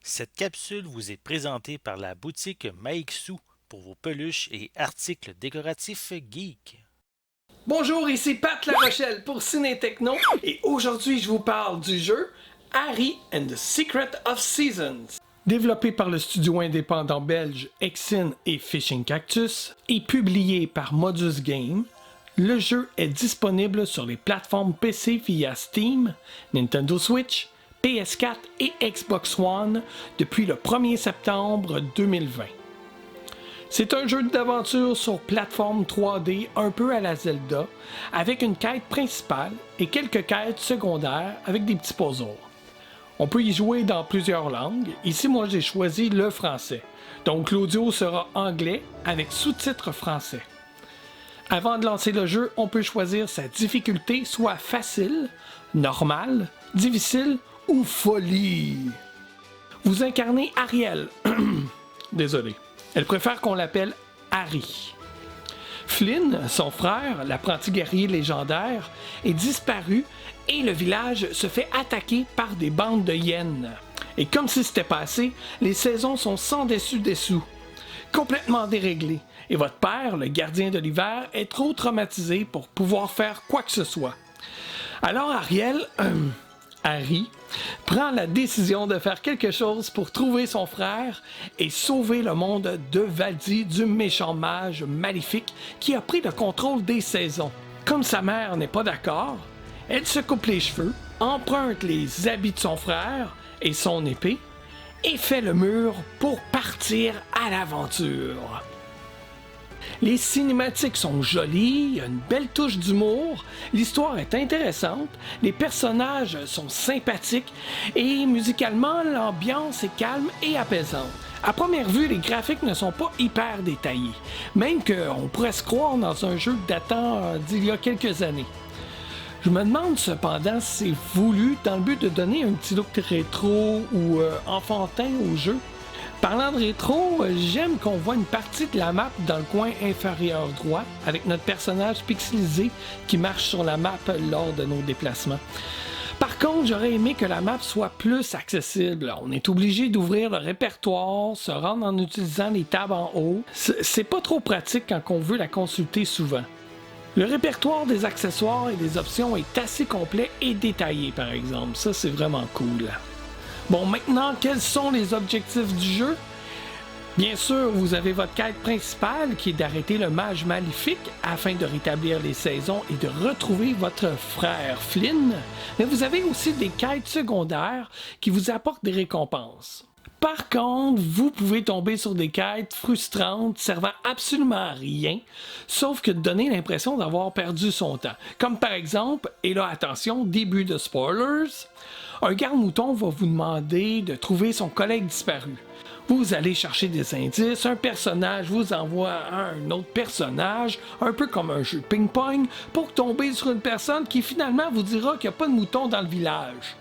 Cette capsule vous est présentée par la boutique Maixu pour vos peluches et articles décoratifs geeks. Bonjour, ici Pat La Rochelle pour Ciné Techno et aujourd'hui je vous parle du jeu Harry and the Secret of Seasons. Développé par le studio indépendant belge Exin et Fishing Cactus et publié par Modus Game, le jeu est disponible sur les plateformes PC via Steam, Nintendo Switch, PS4 et Xbox One depuis le 1er septembre 2020. C'est un jeu d'aventure sur plateforme 3D un peu à la Zelda, avec une quête principale et quelques quêtes secondaires avec des petits puzzles. On peut y jouer dans plusieurs langues. Ici, moi, j'ai choisi le français. Donc, l'audio sera anglais avec sous-titres français. Avant de lancer le jeu, on peut choisir sa difficulté, soit facile, normale, difficile ou folie. Vous incarnez Ariel. Désolé. Elle préfère qu'on l'appelle Harry. Flynn, son frère, l'apprenti guerrier légendaire, est disparu et le village se fait attaquer par des bandes de hyènes. Et comme si c'était pas assez, les saisons sont sans dessus-dessous, complètement déréglées. Et votre père, le gardien de l'hiver, est trop traumatisé pour pouvoir faire quoi que ce soit. Alors Harry prend la décision de faire quelque chose pour trouver son frère et sauver le monde de Valdi, du méchant mage maléfique qui a pris le contrôle des saisons. Comme sa mère n'est pas d'accord, elle se coupe les cheveux, emprunte les habits de son frère et son épée et fait le mur pour partir à l'aventure. Les cinématiques sont jolies, il y a une belle touche d'humour, l'histoire est intéressante, les personnages sont sympathiques et musicalement, l'ambiance est calme et apaisante. À première vue, les graphiques ne sont pas hyper détaillés, même qu'on pourrait se croire dans un jeu datant d'il y a quelques années. Je me demande cependant si c'est voulu dans le but de donner un petit look rétro ou enfantin au jeu. Parlant de rétro, j'aime qu'on voit une partie de la map dans le coin inférieur droit, avec notre personnage pixelisé qui marche sur la map lors de nos déplacements. Par contre, j'aurais aimé que la map soit plus accessible. On est obligé d'ouvrir le répertoire, se rendre en utilisant les tabs en haut. C'est pas trop pratique quand on veut la consulter souvent. Le répertoire des accessoires et des options est assez complet et détaillé, par exemple. Ça, c'est vraiment cool. Bon, maintenant, quels sont les objectifs du jeu? Bien sûr, vous avez votre quête principale qui est d'arrêter le mage maléfique afin de rétablir les saisons et de retrouver votre frère Flynn, mais vous avez aussi des quêtes secondaires qui vous apportent des récompenses. Par contre, vous pouvez tomber sur des quêtes frustrantes servant absolument à rien, sauf que de donner l'impression d'avoir perdu son temps. Comme par exemple, et là attention, début de spoilers, un garde-mouton va vous demander de trouver son collègue disparu. Vous allez chercher des indices, un personnage vous envoie un autre personnage, un peu comme un jeu de ping-pong, pour tomber sur une personne qui finalement vous dira qu'il n'y a pas de mouton dans le village.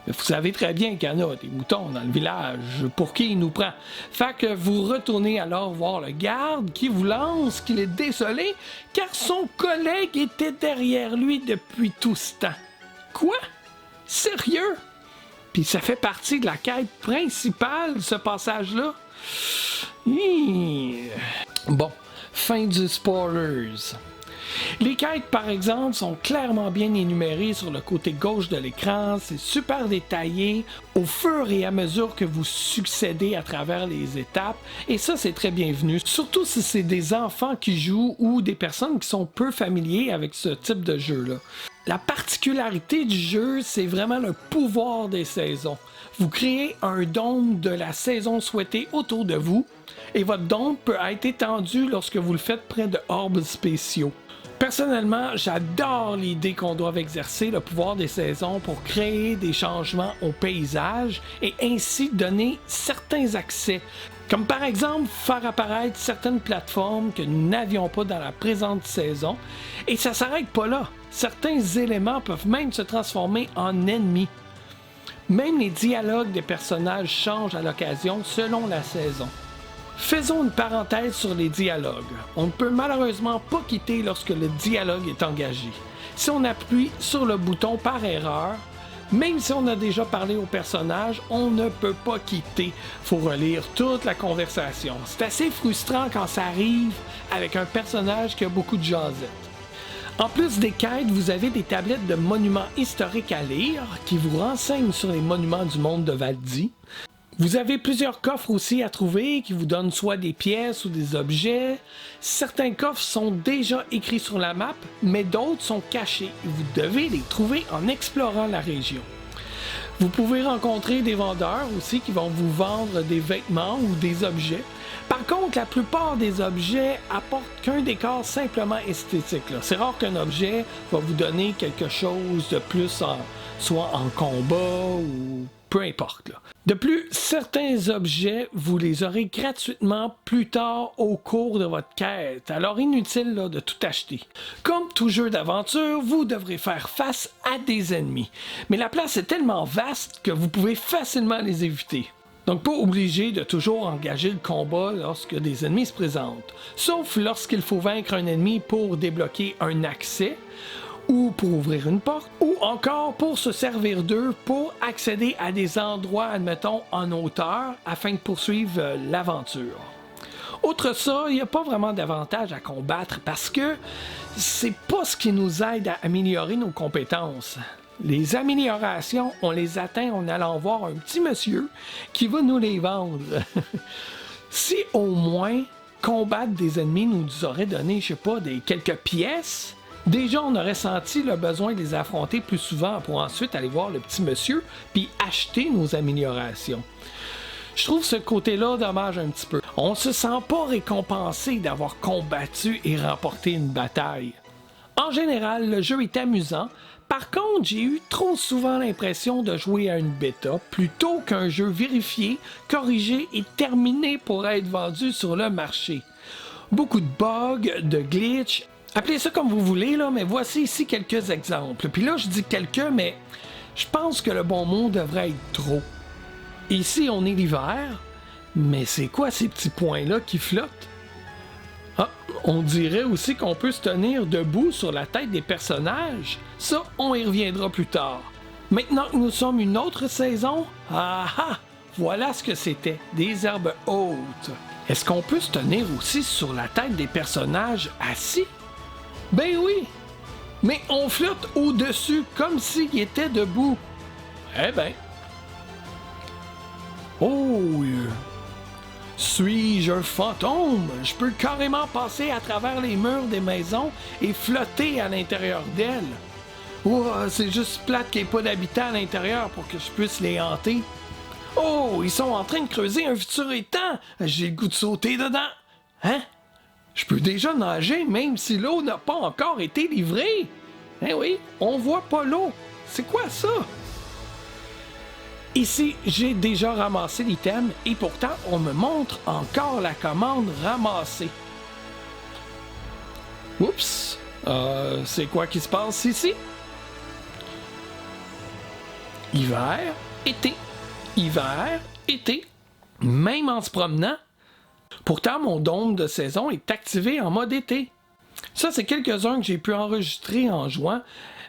Vous savez très bien qu'il y en a des moutons dans le village, pour qui il nous prend. Fait que vous retournez alors voir le garde qui vous lance qu'il est désolé car son collègue était derrière lui depuis tout ce temps. Quoi? Sérieux? Puis ça fait partie de la quête principale, ce passage-là? Bon, fin du spoilers. Les quêtes, par exemple, sont clairement bien énumérées sur le côté gauche de l'écran, c'est super détaillé au fur et à mesure que vous succédez à travers les étapes, et ça c'est très bienvenu, surtout si c'est des enfants qui jouent ou des personnes qui sont peu familiers avec ce type de jeu-là. La particularité du jeu, c'est vraiment le pouvoir des saisons. Vous créez un dôme de la saison souhaitée autour de vous, et votre dôme peut être étendu lorsque vous le faites près de orbes spéciaux. Personnellement, j'adore l'idée qu'on doive exercer le pouvoir des saisons pour créer des changements au paysage et ainsi donner certains accès, comme par exemple faire apparaître certaines plateformes que nous n'avions pas dans la présente saison. Et ça s'arrête pas là. Certains éléments peuvent même se transformer en ennemis. Même les dialogues des personnages changent à l'occasion selon la saison. Faisons une parenthèse sur les dialogues. On ne peut malheureusement pas quitter lorsque le dialogue est engagé. Si on appuie sur le bouton par erreur, Même si on a déjà parlé au personnage, on ne peut pas quitter. Faut relire toute la conversation. C'est assez frustrant quand ça arrive avec un personnage qui a beaucoup de jasette. En plus des quêtes, vous avez des tablettes de monuments historiques à lire qui vous renseignent sur les monuments du monde de Valdi. Vous avez plusieurs coffres aussi à trouver qui vous donnent soit des pièces ou des objets. Certains coffres sont déjà écrits sur la map, mais d'autres sont cachés. Vous devez les trouver en explorant la région. Vous pouvez rencontrer des vendeurs aussi qui vont vous vendre des vêtements ou des objets. Par contre, la plupart des objets apportent qu'un décor simplement esthétique. C'est rare qu'un objet va vous donner quelque chose de plus, soit en combat ou peu importe. De plus, certains objets, vous les aurez gratuitement plus tard au cours de votre quête, alors inutile de tout acheter. Comme tout jeu d'aventure, vous devrez faire face à des ennemis. Mais la place est tellement vaste que vous pouvez facilement les éviter. Donc pas obligé de toujours engager le combat lorsque des ennemis se présentent, sauf lorsqu'il faut vaincre un ennemi pour débloquer un accès, ou pour ouvrir une porte, ou encore pour se servir d'eux pour accéder à des endroits, admettons, en hauteur, afin de poursuivre l'aventure. Outre ça, il n'y a pas vraiment d'avantage à combattre parce que c'est pas ce qui nous aide à améliorer nos compétences. Les améliorations, on les atteint en allant voir un petit monsieur qui va nous les vendre. Si au moins combattre des ennemis nous aurait donné, je sais pas, quelques pièces, déjà on aurait senti le besoin de les affronter plus souvent pour ensuite aller voir le petit monsieur puis acheter nos améliorations. Je trouve ce côté-là dommage un petit peu. On se sent pas récompensé d'avoir combattu et remporté une bataille. En général, le jeu est amusant. Par contre, j'ai eu trop souvent l'impression de jouer à une bêta plutôt qu'un jeu vérifié, corrigé et terminé pour être vendu sur le marché. Beaucoup de bugs, de glitches, appelez ça comme vous voulez, mais voici ici quelques exemples. Puis là, je dis quelques, mais je pense que le bon mot devrait être trop. Ici, on est l'hiver, mais c'est quoi ces petits points-là qui flottent? Ah, on dirait aussi qu'on peut se tenir debout sur la tête des personnages. Ça, on y reviendra plus tard. Maintenant que nous sommes une autre saison, voilà ce que c'était, des herbes hautes. Est-ce qu'on peut se tenir aussi sur la tête des personnages assis? Ben oui, mais on flotte au-dessus comme s'ils étaient debout. Eh ben. Oh, suis-je un fantôme? Je peux carrément passer à travers les murs des maisons et flotter à l'intérieur d'elles. C'est juste plate qu'il n'y ait pas d'habitants à l'intérieur pour que je puisse les hanter. Oh, ils sont en train de creuser un futur étang. J'ai le goût de sauter dedans. Hein? Je peux déjà nager même si l'eau n'a pas encore été livrée. Eh oui, on voit pas l'eau. C'est quoi ça? Ici, j'ai déjà ramassé l'item et pourtant, on me montre encore la commande ramasser. Oups! C'est quoi qui se passe ici? Hiver, été. Hiver, été. Même en se promenant. Pourtant, mon dôme de saison est activé en mode été. Ça, c'est quelques-uns que j'ai pu enregistrer en jouant,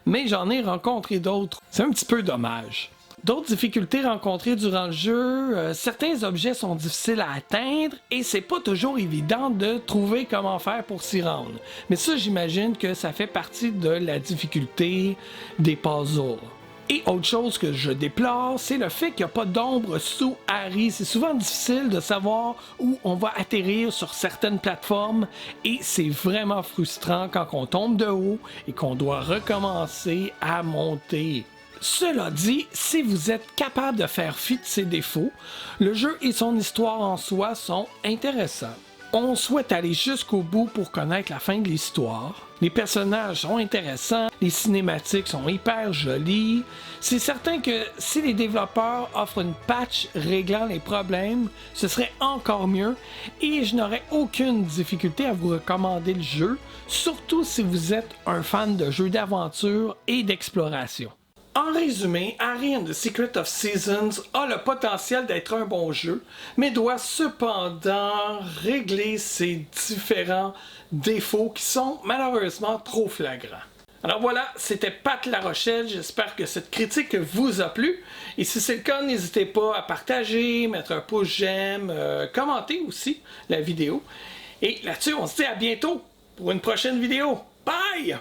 mais j'en ai rencontré d'autres. C'est un petit peu dommage. D'autres difficultés rencontrées durant le jeu, certains objets sont difficiles à atteindre et c'est pas toujours évident de trouver comment faire pour s'y rendre. Mais ça, j'imagine que ça fait partie de la difficulté des puzzles. Et autre chose que je déplore, c'est le fait qu'il n'y a pas d'ombre sous Harry. C'est souvent difficile de savoir où on va atterrir sur certaines plateformes et c'est vraiment frustrant quand on tombe de haut et qu'on doit recommencer à monter. Cela dit, si vous êtes capable de faire fi de ses défauts, le jeu et son histoire en soi sont intéressants. On souhaite aller jusqu'au bout pour connaître la fin de l'histoire. Les personnages sont intéressants, les cinématiques sont hyper jolies. C'est certain que si les développeurs offrent une patch réglant les problèmes, ce serait encore mieux et je n'aurais aucune difficulté à vous recommander le jeu, surtout si vous êtes un fan de jeux d'aventure et d'exploration. En résumé, Harry and the Secret of Seasons a le potentiel d'être un bon jeu, mais doit cependant régler ses différents défauts qui sont malheureusement trop flagrants. Alors voilà, c'était Pat La Rochelle. J'espère que cette critique vous a plu. Et si c'est le cas, n'hésitez pas à partager, mettre un pouce j'aime, commenter aussi la vidéo. Et là-dessus, on se dit à bientôt pour une prochaine vidéo. Bye!